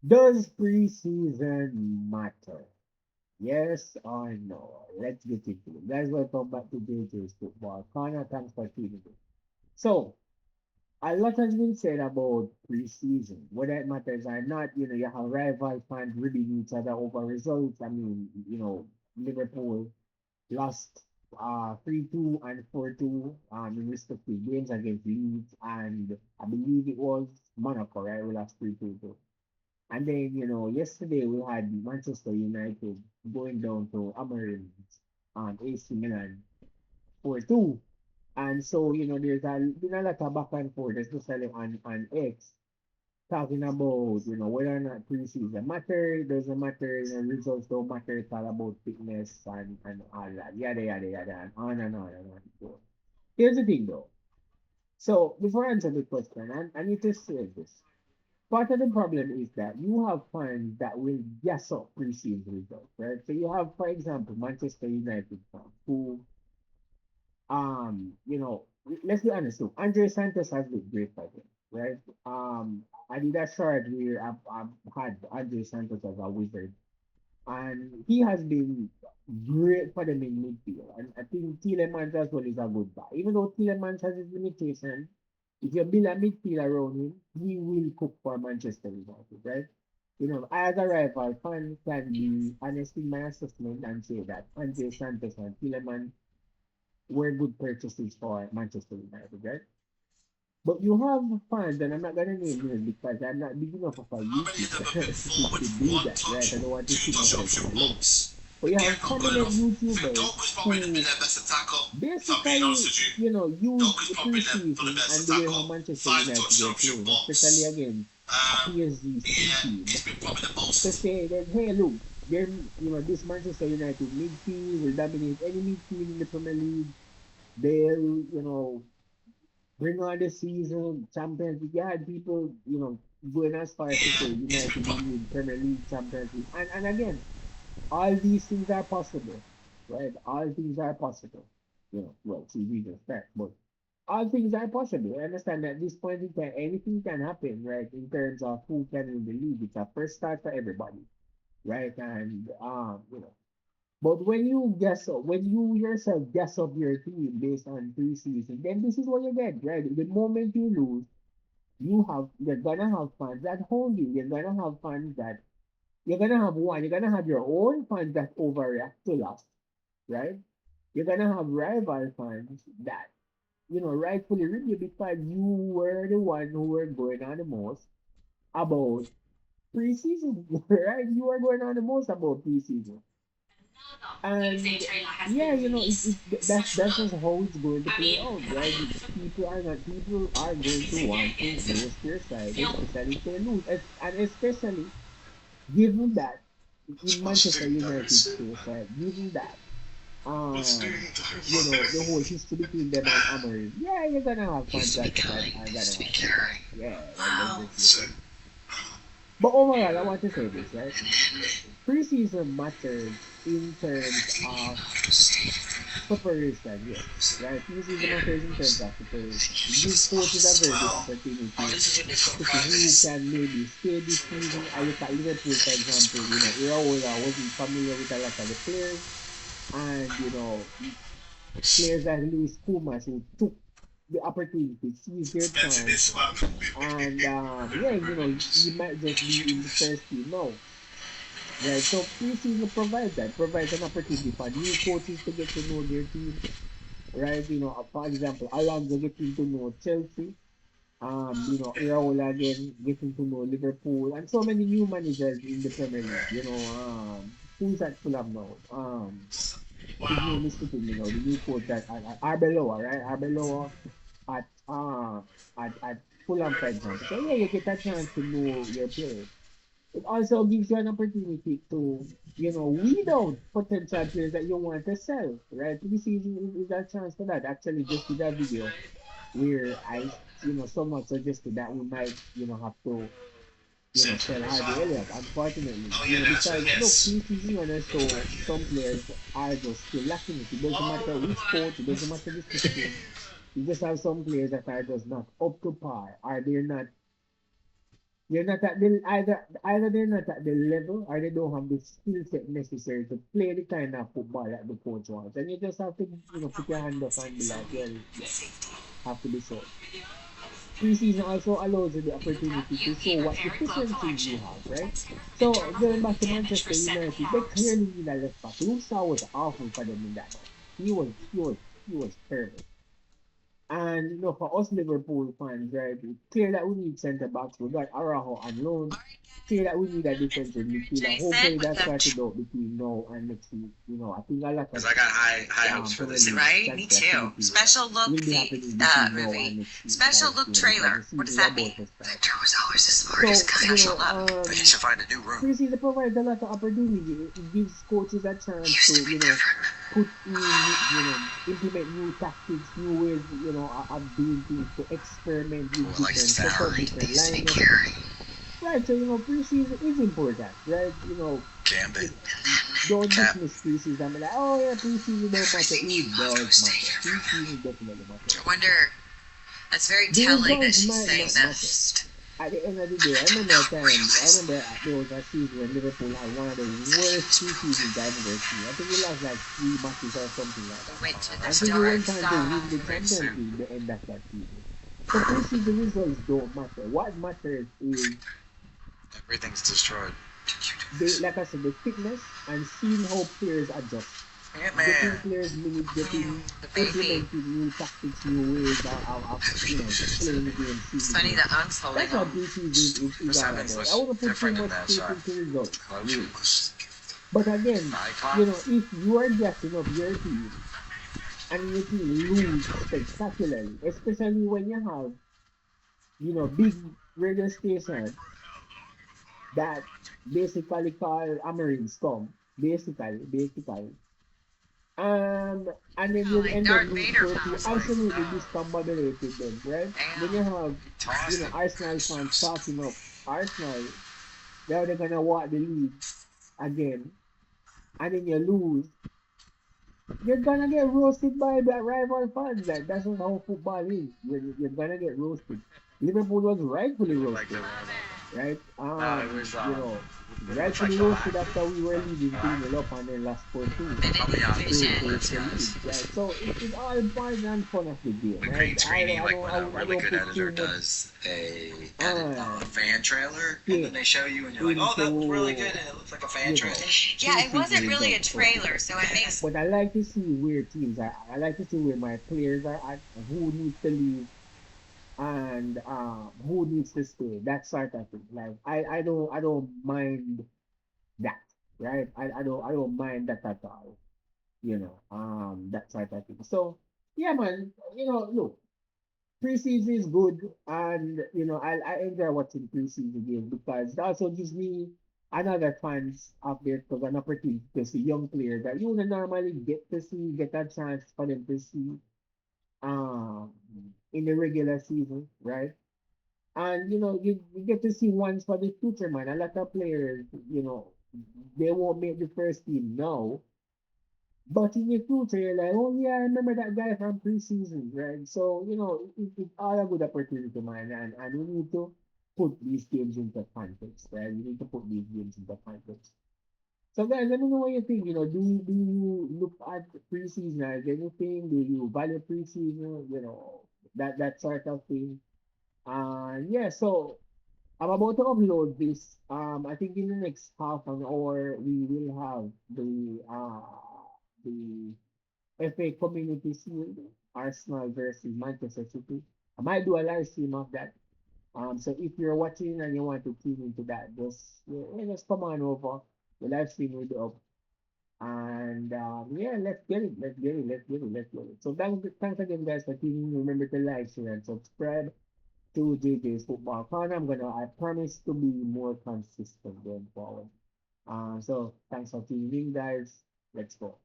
Does preseason matter? Yes or no? Let's get into it. Guys, welcome back to JJ's Football Corner. Thanks for tuning in. So, a lot has been said about preseason. Whether it matters or not, you have rival fans ribbing each other over results. I mean, Liverpool lost 3-2 and 4-2 in respective games against Leeds, and I believe it was Monaco, right? We lost 3-2 too. And then, yesterday we had Manchester United going down to Amarin's AC Milan 4-2. And so, been a lot of back and forth, especially on X, talking about, whether or not preseason matter, doesn't matter, results don't matter, it's all about fitness and all that, yada, yada, yada, and on and on and on. So, here's the thing though. So, before I answer the question, I need to say this. Part of the problem is that you have fans that will guess up preseason results, right? So you have, for example, Manchester United fans who, let's be honest, too. Andre Santos has been great for them, right? I did a short where I've had Andre Santos as a wizard, and he has been great for them in midfield. And I think Tielemans as well is a good guy. Even though Tielemans has his limitation, if you build a midfield around him, he will cook for Manchester United, right? I as a rival fan can be honest in my assessment and say that Andre Santos and Tielemans were good purchases for Manchester United, right? But you have fans, and I'm not gonna name names because I'm not big enough of a How many YouTube of them have been to forward do one that, right? I touch, don't want to two shoot touch up myself in through the leg. box? But you have Again, not good prominent enough. I think YouTubers Doku's probably been who their best attacker, if I'm being honest basically, with you. use Doku's the probably for the preseason best and the way how attacker. Manchester Five United touch were ups through playing, especially box. against a PSG C Yeah, team, he's been probably the to most. say that, hey, look, this Manchester United midfield will dominate any midfield in the Premier League. They'll, bring on the season, Champions League. You had people, going as far as to say Yeah, he's been United will probably. win Premier League, Champions League. And again, all these things are possible, right? All things are possible. Well, TV just that, but all things are possible. I understand that at this point in time, anything can happen, right? In terms of who can win the league. It's a first start for everybody, right? And but when you yourself guess up your team based on preseason, then this is what you get, right? The moment you lose, you're gonna have fans that hold you. You're gonna have one. You're gonna have your own fans that overreact to loss, right? You're gonna have rival fans that rightfully rip you because you were the one who were going on the most about preseason, right? You were going on the most about preseason. And yeah, that's just how it's going to play out, right? People are going to want to roast their side, especially if they lose, and especially given that in What's Manchester doing United's those? case, right? Given that What's doing the whole those? history between them and Amorim, yeah, you're gonna have fans Needs to be that kind. are Needs gonna to be have it. caring. Yeah, let's Wow. just get So, it. But overall, I want to say this, right? Preseason matters in terms of preparation, yes. Right? Preseason matters in terms of preparation. It gives coaches a very good well, opportunity this is your different to see who privates. can maybe stay this season. I look at Liverpool, for example, Iraola wasn't familiar with a lot of the players. And, players like Luis Pumas who took the opportunity, seized their Expensive chance. this one. And, yeah, he might just be in the first team now. Right. So preseason provides that, provides an opportunity for new coaches to get to know their team, right? For example, Alonso getting to know Chelsea, Iraola again getting to know Liverpool, and so many new managers in the Premier League. Who's at Fulham now? His Wow. name is slipping me now. The new coach at Arbeloa, right? Arbeloa at at Fulham, for example. So yeah, you get a chance to know your players. It also gives you an opportunity to, weed out potential players that you want to sell, right? Preseason is a chance for that. Actually, just did a video where someone suggested that we might, have to, Central sell Harvey Wow. Elliott, unfortunately, Oh yeah, that's what because, it look, is. preseason, show some players are just still lacking it. It doesn't matter which coach, it doesn't matter the system. You just have some players that are just not up to par, or they're not You're not at the either they're not at the level or they don't have the skill set necessary to play the kind of football that the coach wants. And you just have to, put your hand up and be like, well, yeah, have to be so. Preseason also allows you the opportunity to show what deficiencies you have, right? So going back to Manchester United, they clearly need a left back. Luke Shaw was awful for them in that match. He was terrible. And for us Liverpool fans, right, it's clear that we need centre backs. We got Araujo on loan. Clear that we need a defensive midfielder. Hopefully that started out between now and next week. I think a lot Because of I got high hopes for Premier this League season. transfer activity will be happening between now and next week, like, because the season is about to start. Victor was always the smartest So, guy. They should find a new room. preseason provides a lot of opportunity. It gives coaches a He chance used to, to be different. put in, implement new tactics, new ways, of doing things, to experiment with Who likes different to sound setup, like different Beast and lineup. Carey. Right, so preseason is important, right? Gambit. Don't Cap. dismiss preseason and be like, oh yeah, preseason don't matter. Everything you It love does to stay matter. here for Preseason definitely matters. I wonder. That's very The telling that results she's might saying not that. matter. At the end of the day, I remember a time, I remember there was a season when Liverpool had one of the worst preseasons I've ever seen. I think we lost like 3 matches or something like that. Went to the Until we went stars. on to win the Champions League the end of that season. So preseason results don't matter. What matters is Everything's destroyed. like I said, the fitness and seeing how players adjust. Getting Ant-Man. players minutes, getting The baby. implementing new tactics, new ways of playing the game, seeing It's the funny game. that Unk's holding That's what him. preseason is all Persimmons about. I looks wouldn't put too different in much that faith shot. into results, really. Close. But again, Icon. if you are gassing up your team and your team lose spectacularly, especially when you have, big radio station that basically call American scum, basically. And then you end up losing to a team absolutely discombobulated them, right? Then you have, Tossed it. Arsenal fans talking up Arsenal. Now they're gonna walk the league again, and then you lose. You're gonna get roasted by the rival fans. That's just how football is. You're gonna get roasted. Liverpool was rightfully Like the roasted, right? no, it was looks like Rightfully the roasted line. after we were leading 2-0 up and then lost 4-2 Probably on to Sports take the lead, guys. right? So it's all part and fun of the game, The right? green screening, I like don't, when I, a don't- I really don't good put editor too much does uh, a fan trailer, and faith then they show you, and you're like, oh, that looked really good, into, and it looks like a fan you trailer. know, Yeah, it preseason wasn't really a results so trailer, far. so it makes. But I like to see where teams are. I like to see where my players are at, who needs to leave, and who needs to stay. That sort of thing. Like I don't mind that, right? I don't mind that at all. That sort of thing. So yeah, man. Look, preseason is good, and I enjoy watching preseason games because it also gives me another fans out there because an opportunity to see young players that you don't normally get a chance for them to see um in the regular season, right? And you get to see ones for the future, man. A lot of players, they won't make the first team now, but in the future, you're like, oh yeah, I remember that guy from preseason, right? So, it's all a good opportunity, man, and we need to put these games into context, right? We need to put these games into context. So guys, let me know what you think. Do you look at preseason as anything? Do you value preseason? That sort of thing. Yeah, so I'm about to upload this. I think in the next half an hour we will have the FA Community Shield, Arsenal versus Manchester City. I might do a live stream of that. So if you're watching and you want to tune into that, just come on over. The live stream will be up. And yeah, let's get it. Let's get it. Let's get it. Let's get it. So thanks again, guys, for tuning in. Remember to like, share, and subscribe to JJ's Football Corner. I promise to be more consistent going forward. So thanks for tuning in, guys. Let's go.